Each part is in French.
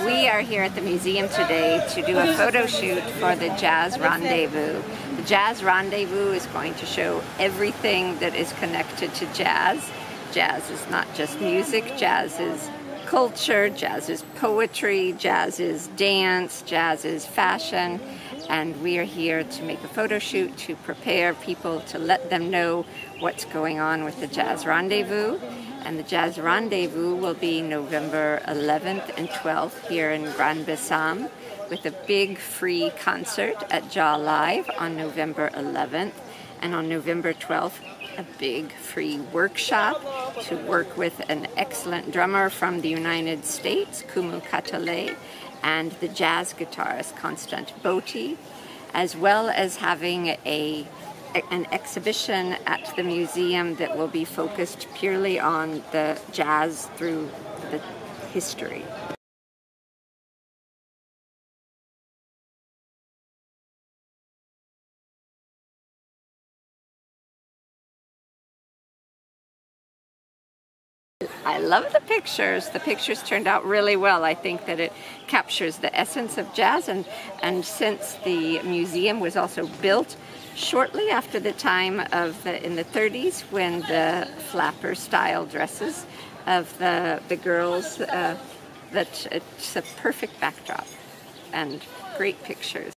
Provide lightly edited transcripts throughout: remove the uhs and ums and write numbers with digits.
We are here at the museum today to do a photo shoot for the Jazz Rendezvous. The Jazz Rendezvous is going to show everything that is connected to jazz. Jazz is not just music, jazz is culture, jazz is poetry, jazz is dance, jazz is fashion, and we are here to make a photo shoot to prepare people, to let them know what's going on with the Jazz Rendezvous. And the Jazz Rendezvous will be November 11th and 12th here in Grand Bassam, with a big free concert at Jaw Live on November 11th, and on November 12th a big free workshop to work with an excellent drummer from the United States, Kumu Katale, and the jazz guitarist Constant Botti, as well as having an exhibition at the museum that will be focused purely on the jazz through the history. I love the pictures. The pictures turned out really well. I think that it captures the essence of jazz, and since the museum was also built shortly after the time of in the 30s, when the flapper style dresses of the girls, that it's a perfect backdrop and great pictures.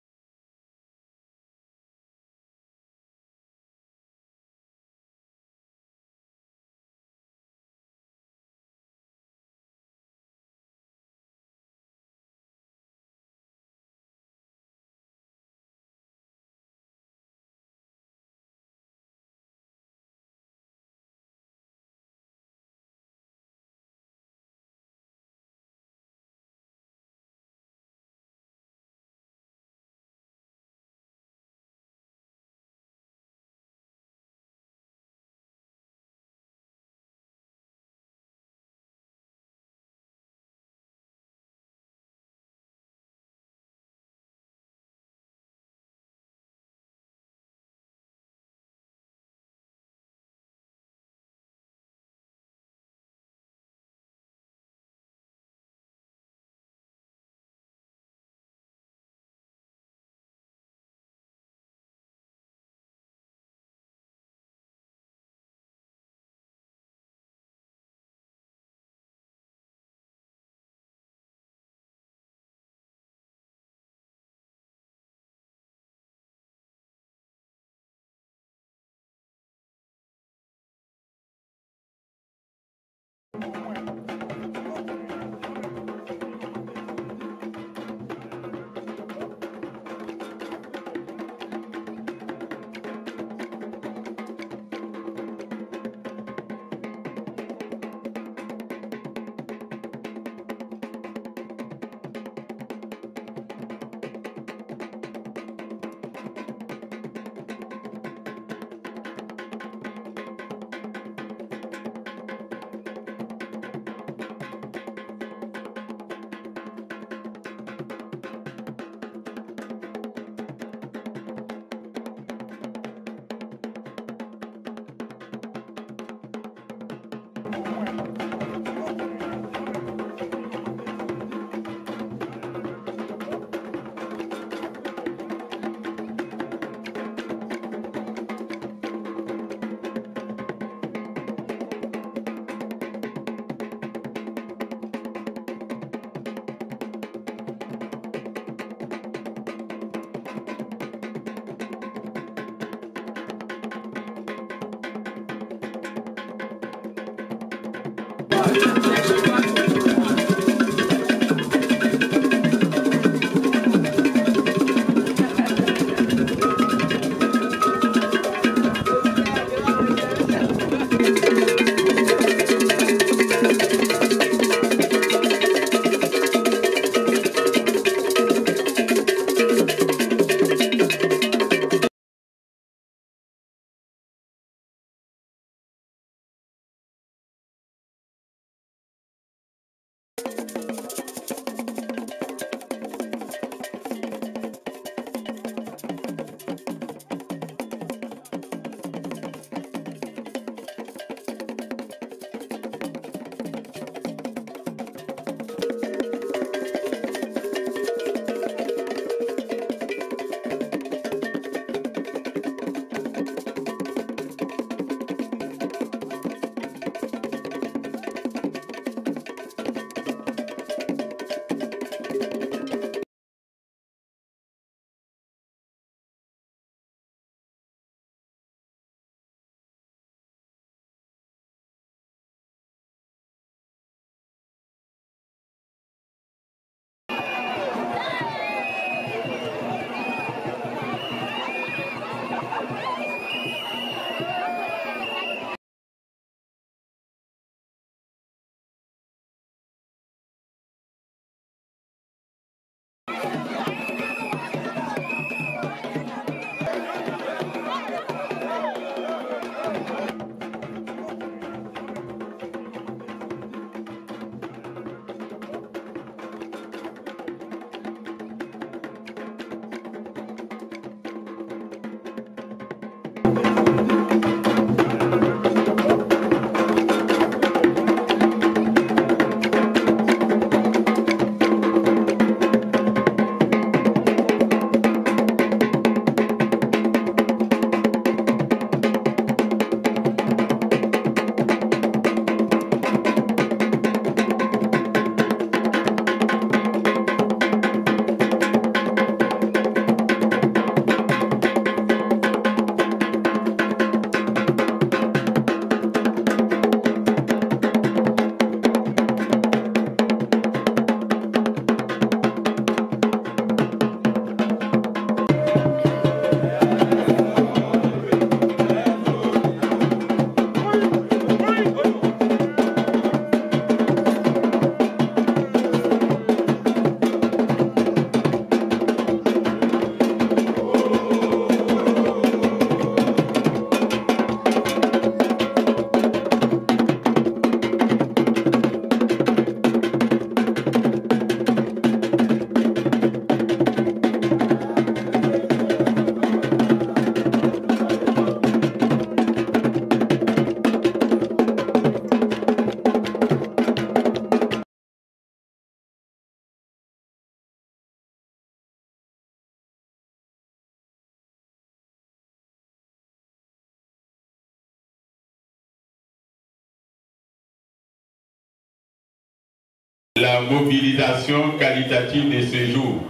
La mobilisation qualitative de ce jour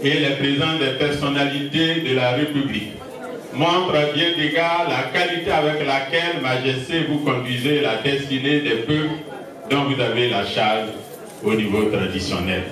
et les présents des personnalités de la République montrent à bien d'égard la qualité avec laquelle, Majesté, vous conduisez la destinée des peuples dont vous avez la charge au niveau traditionnel.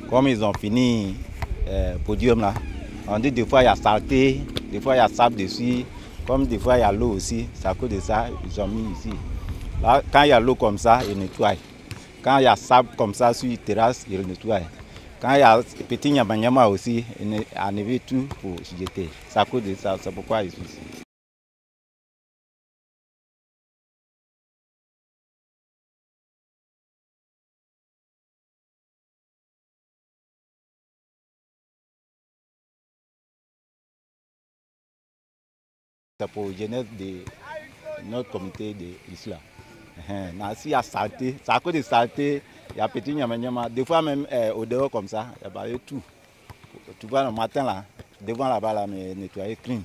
comme ils ont fini le podium là, on dit des fois il y a saleté, des fois il y a sable dessus, comme des fois il y a l'eau aussi. C'est à cause de ça ils ont mis ici. Là, quand il y a l'eau comme ça, ils nettoient. Quand il y a sable comme ça sur la terrasse, ils nettoient. Quand il y a petit nyama aussi, ils enlèvent tout pour jeter. C'est à cause de ça, c'est pourquoi ils sont ici. C'est pour la jeunesse de notre communauté de l'islam. S'il y a saleté, c'est à cause de saleté, il y a petit nyama. Des fois même au dehors comme ça, il y a pas tout. Tu vois le matin là, devant là-bas là, mais nettoyer clean.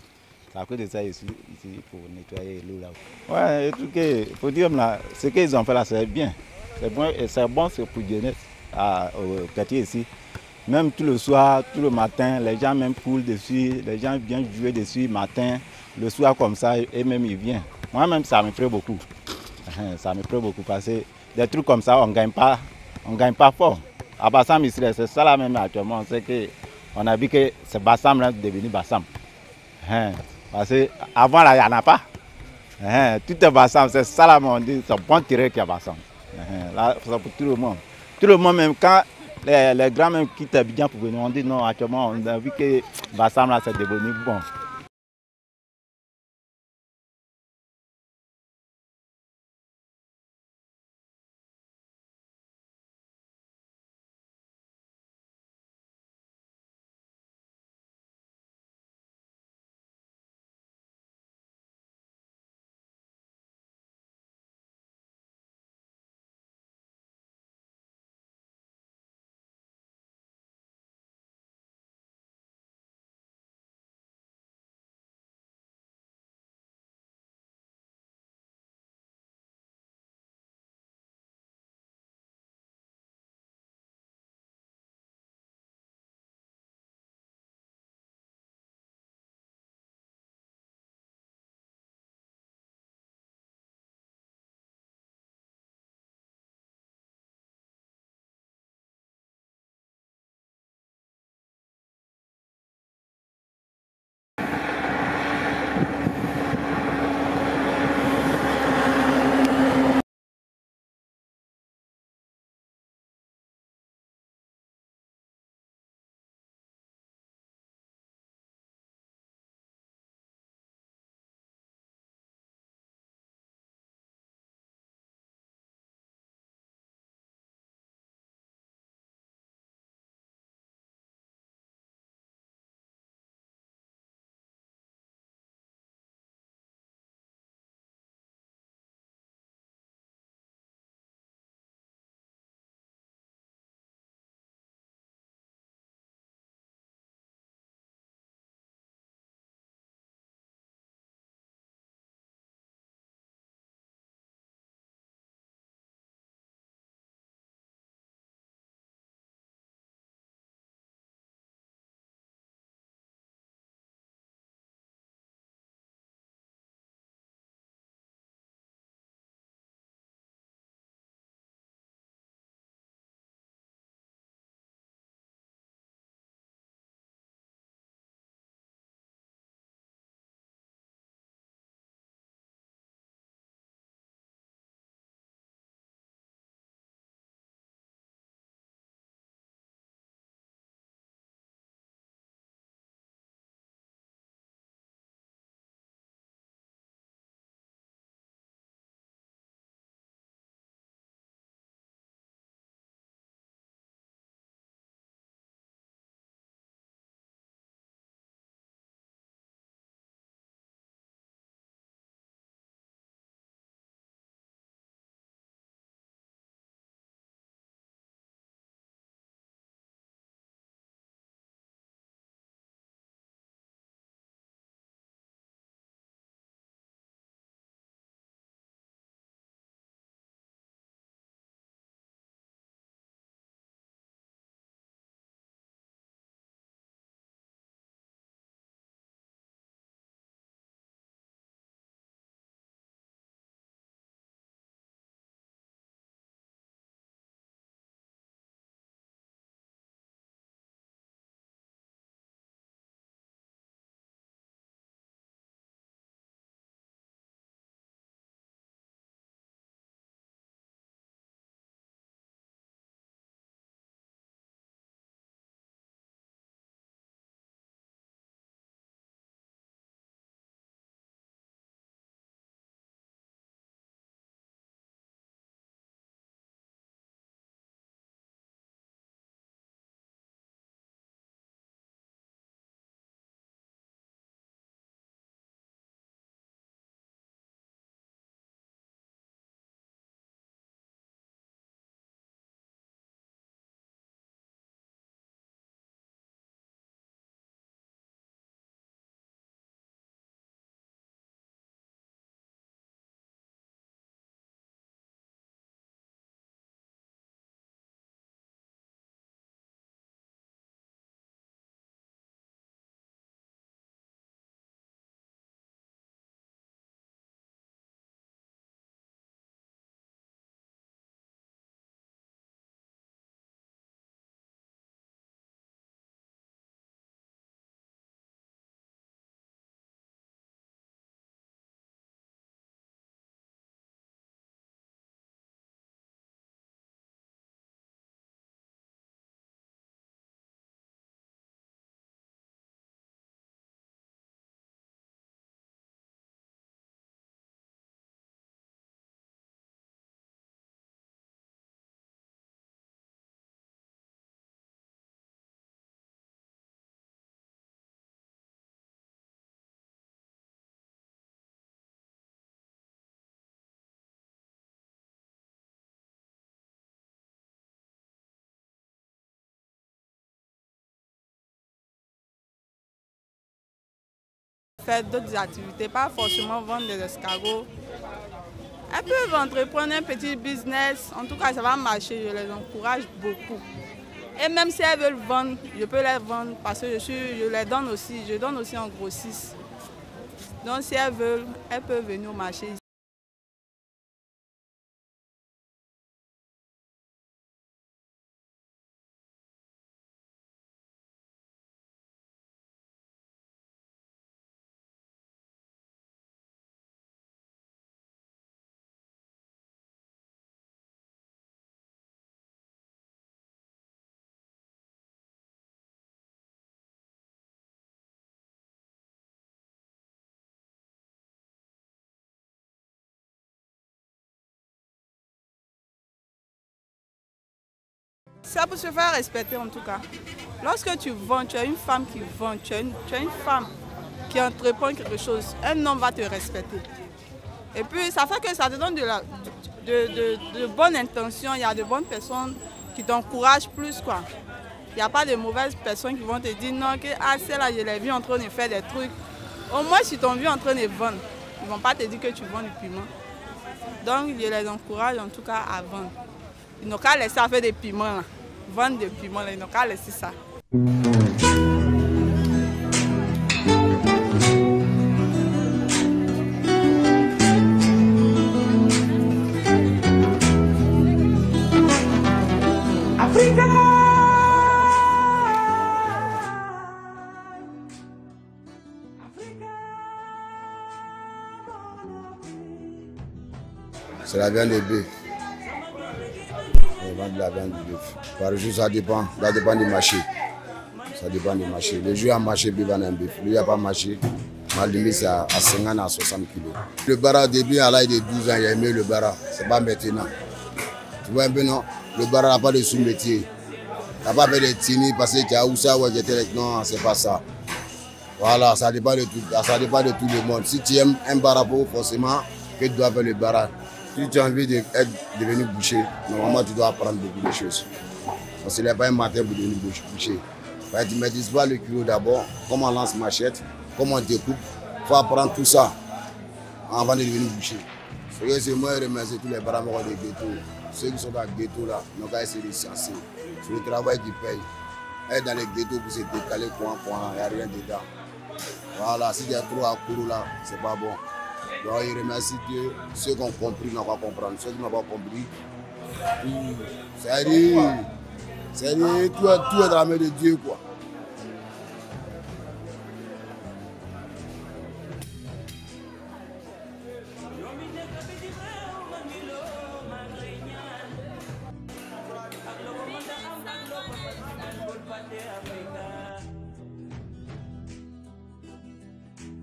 C'est à cause de ça ici pour nettoyer l'eau là. Ouais, tout que podium là, ce qu'ils ont fait là, c'est bien. C'est bon, c'est pour jeunesse au quartier ici. Même tout le soir, tout le matin, les gens même coulent dessus, les gens viennent jouer dessus le matin, le soir comme ça, et même ils viennent. Moi-même, ça me plaît beaucoup. Ça me plaît beaucoup parce que des trucs comme ça, on ne gagne pas fort. À Bassam, ici, c'est ça là même actuellement, c'est qu'on a vu que c'est Bassam là devenu Bassam. Parce qu'avant là, il n'y en a pas. Tout est Bassam, c'est ça là, on dit, c'est bon tiré qu'il y a Bassam. Là, c'est pour tout le monde. Tout le monde, même quand les grands même quittent Abidjan pour venir, on dit non, actuellement, on a vu que Bassam là, c'est devenu bon. faire d'autres activités, pas forcément vendre des escargots. Elles peuvent entreprendre un petit business, en tout cas ça va marcher, je les encourage beaucoup. Et même si elles veulent vendre, je peux les vendre parce que je les donne aussi, je donne aussi en grossiste. Donc si elles veulent, elles peuvent venir au marché. C'est pour se faire respecter en tout cas. Lorsque tu vends, tu as une femme qui vend, tu as une femme qui entreprend quelque chose, un homme va te respecter. Et puis ça fait que ça te donne de bonnes intentions, il y a de bonnes personnes qui t'encouragent plus quoi. Il n'y a pas de mauvaises personnes qui vont te dire non, que ah, celle-là, je l'ai vu en train de faire des trucs. Au moins, si tu t'ont vu en train de vendre, ils ne vont pas te dire que tu vends du piment. Donc, je les encourage en tout cas à vendre. Ils n'ont qu'à laisser faire des piments. Là. Vendre des piments, là. Ils n'ont qu'à laisser ça. C'est la viande de bœuf. On vend de la viande de bœuf. Par jour, ça dépend du marché. Ça dépend du marché. Le jour à marché, il vend un bœuf. Le jour à pas marché, ma limite c'est à 50 à 60 kilos. Le bara, début à l'âge de 12 ans, il a aimé le bara. C'est pas maintenant. Tu vois un peu, non? Le bara n'a pas de sous-métier. Il n'a pas fait de tini parce que tu as où ça, ouais, j'étais non, c'est pas ça. Voilà, ça dépend de tout le monde. Si tu aimes un bara, forcément, que tu dois faire le bara. Si tu as envie de devenir boucher, normalement tu dois apprendre beaucoup de choses. Parce qu'il n'est pas un matin pour devenir boucher. Tu ne maîtrises pas le kilo d'abord, comment on lance machette, comment on découpe. Il faut apprendre tout ça avant de devenir boucher. C'est moi qui remercie tous les baramores des ghettos. Ceux qui sont dans le ghetto là, n'ont qu'à essayer de censer. C'est le travail qui paye. Être dans les ghettos pour se décaler, il n'y a rien dedans. Voilà, si il y a trop à couru là, c'est pas bon. Donc il remercie Dieu, ceux qui ont compris n'ont pas compris, ceux qui n'ont pas compris, c'est dit, tout est dans la main de Dieu quoi.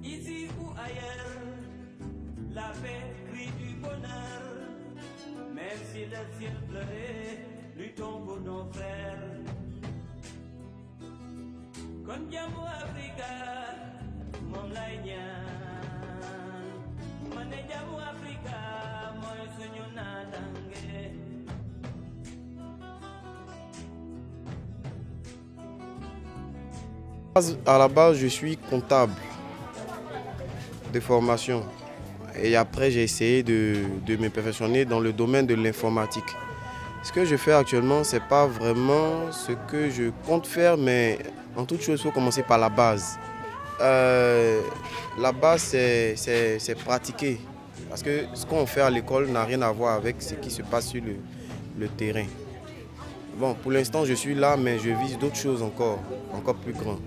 Ici ou ailleurs, la paix crie du bonheur. Même si le ciel pleurait, luttons pour nos frères. Kondiamo Africa, mom lay ñaan. Mané jamu Africa, moy suñu natangue. À la base, je suis comptable de formation et après j'ai essayé de me perfectionner dans le domaine de l'informatique. Ce que je fais actuellement, ce n'est pas vraiment ce que je compte faire, mais en toute chose, il faut commencer par la base. La base, c'est pratiquer, parce que ce qu'on fait à l'école n'a rien à voir avec ce qui se passe sur le terrain. Bon, pour l'instant, je suis là, mais je vise d'autres choses encore plus grandes.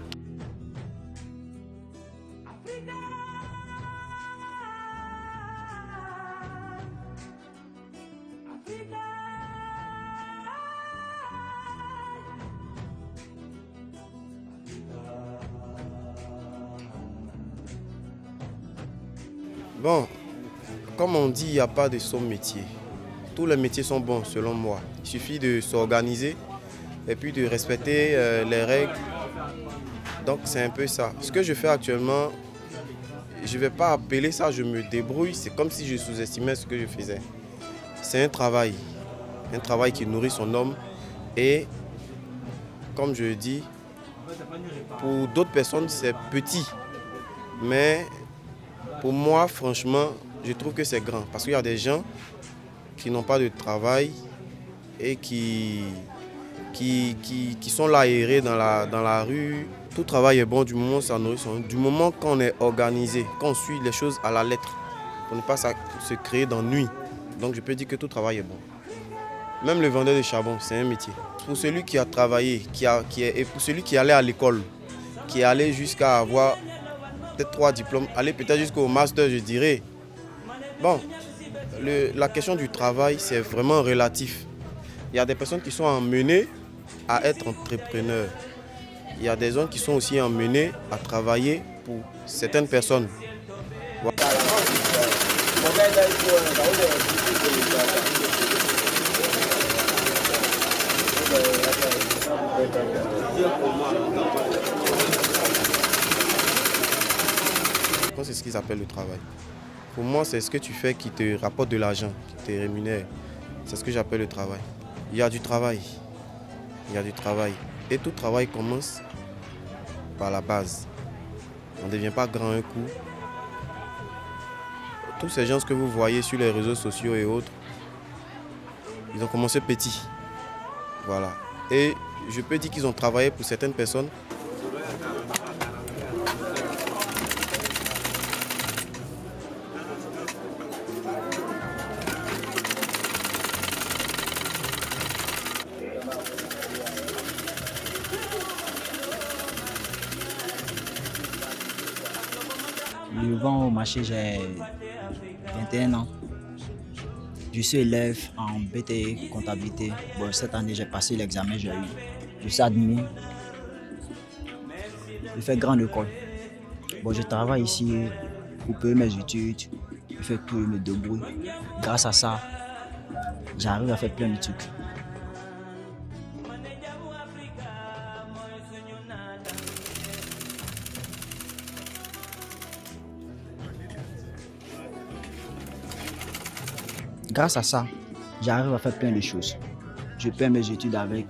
Bon, comme on dit, il n'y a pas de son métier. Tous les métiers sont bons selon moi. Il suffit de s'organiser et puis de respecter les règles. Donc c'est un peu ça. Ce que je fais actuellement, je ne vais pas appeler ça, je me débrouille. C'est comme si je sous-estimais ce que je faisais. C'est un travail qui nourrit son homme. Et comme je dis, pour d'autres personnes, c'est petit. Mais pour moi, franchement, je trouve que c'est grand. Parce qu'il y a des gens qui n'ont pas de travail et qui sont là aérés dans la rue. Tout travail est bon du moment où ça nourrit son... Du moment qu'on est organisé, qu'on suit les choses à la lettre, pour ne pas se créer d'ennui. Donc je peux dire que tout travail est bon. Même le vendeur de charbon, c'est un métier. Pour celui qui a travaillé, et pour celui qui allait à l'école, qui est allé jusqu'à avoir peut-être 3 diplômes, aller peut-être jusqu'au master, je dirais. Bon, la question du travail, c'est vraiment relatif. Il y a des personnes qui sont emmenées à être entrepreneurs. Il y a des gens qui sont aussi emmenés à travailler pour certaines personnes. Voilà. C'est ce qu'ils appellent le travail. Pour moi, c'est ce que tu fais qui te rapporte de l'argent, qui te rémunère. C'est ce que j'appelle le travail. Il y a du travail. Il y a du travail. Et tout travail commence par la base. On ne devient pas grand un coup. Tous ces gens que vous voyez sur les réseaux sociaux et autres, ils ont commencé petits. Voilà. Et je peux dire qu'ils ont travaillé pour certaines personnes. Je vends au marché, j'ai 21 ans. Je suis élève en BTE comptabilité. Bon, cette année, j'ai passé l'examen, j'ai eu. Je suis admis. Je fais grande école. Bon, je travaille ici pour payer mes études. Je fais tout, je me débrouille. Grâce à ça, j'arrive à faire plein de trucs. Grâce à ça, j'arrive à faire plein de choses. Je paie mes études avec.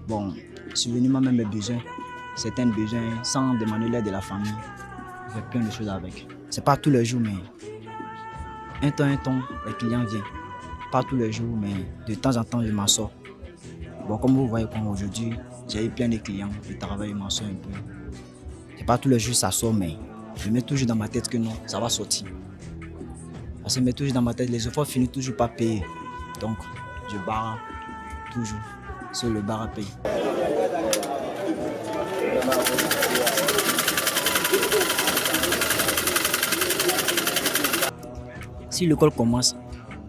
Bon, subvenir moi-même mes besoins, certains besoins, sans demander l'aide de la famille. Je fais plein de choses avec. C'est pas tous les jours, mais un temps, les clients viennent. Pas tous les jours, mais de temps en temps, je m'en sors. Bon, comme vous voyez, comme aujourd'hui, j'ai eu plein de clients. Je travaille, je m'en sors un peu. C'est pas tous les jours ça sort, mais je mets toujours dans ma tête que non, ça va sortir. Parce que je mets toujours dans ma tête, les efforts finissent toujours par payer. Donc, je barre toujours sur le bar à payer. Si l'école commence,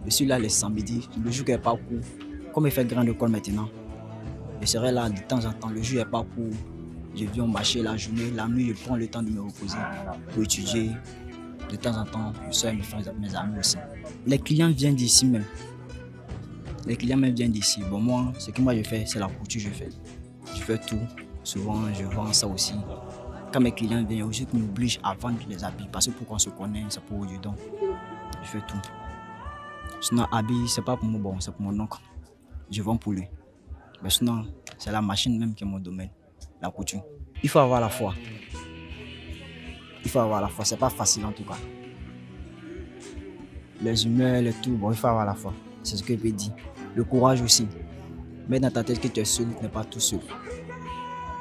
je suis là les samedis, le jour qui n'est pas court. Comme il fait grande école maintenant, je serai là de temps en temps, le jour n'est pas court. Je viens au marché la journée, la nuit, je prends le temps de me reposer pour étudier. De temps en temps, je sors avec mes amis aussi. Les clients viennent d'ici même. Les clients même viennent d'ici. Bon, moi, ce que moi je fais, c'est la couture, je fais. Je fais tout. Souvent, je vends ça aussi. Quand mes clients viennent, aussi qu'ils m'obligent à vendre les habits. Parce que pour qu'on se connaisse, c'est pour eux dedans. Je fais tout. Sinon, habits, c'est pas pour moi, bon, c'est pour mon oncle. Je vends pour lui. Mais sinon, c'est la machine même qui est mon domaine, la couture. Il faut avoir la foi. Il faut avoir la foi, c'est pas facile en tout cas. Les humeurs, les tout, bon, il faut avoir la foi. C'est ce que je peux dire. Le courage aussi. Mets dans ta tête que tu es seul, tu n'es pas tout seul.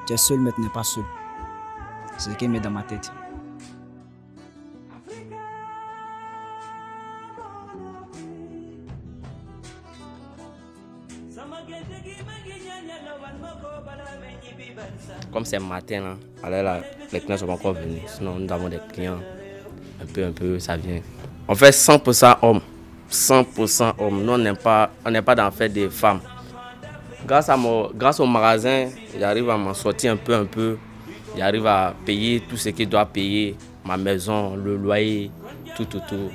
Tu es seul, mais tu n'es pas seul. C'est ce qu'il met dans ma tête. Comme c'est matin, là, alors là, les clients sont pas encore venus. Sinon, nous avons des clients un peu, ça vient. On fait 100% hommes. 100% hommes. Nous, on n'est pas dans le fait des femmes. Grâce au magasin, j'arrive à m'en sortir un peu. J'arrive à payer tout ce qu'il doit payer. Ma maison, le loyer, tout.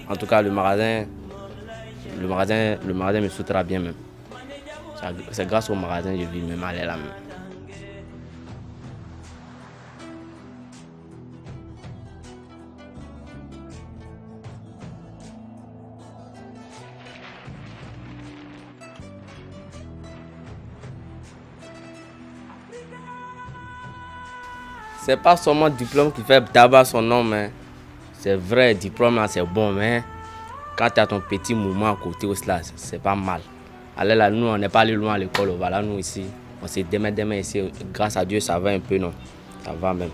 En tout cas, le magasin me soutient bien même. C'est grâce au magasin que je vis même aller là même. C'est pas seulement diplôme qui fait d'abord son nom, mais c'est vrai, diplôme là c'est bon, mais quand tu as ton petit mouvement à côté aussi là, c'est pas mal. Allez là, nous on n'est pas allé loin à l'école, voilà nous ici, on s'est demain ici, grâce à Dieu ça va un peu, non, ça va même.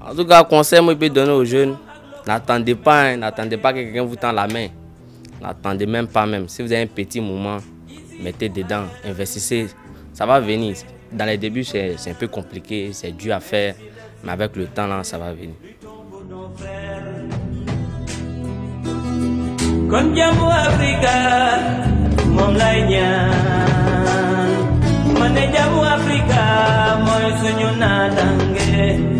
En tout cas, conseil moi je peux donner aux jeunes, n'attendez pas que quelqu'un vous tende la main. N'attendez même pas même. Si vous avez un petit moment, mettez dedans, investissez, ça va venir. Dans les débuts, c'est un peu compliqué, c'est dur à faire, mais avec le temps là, ça va venir. Africa,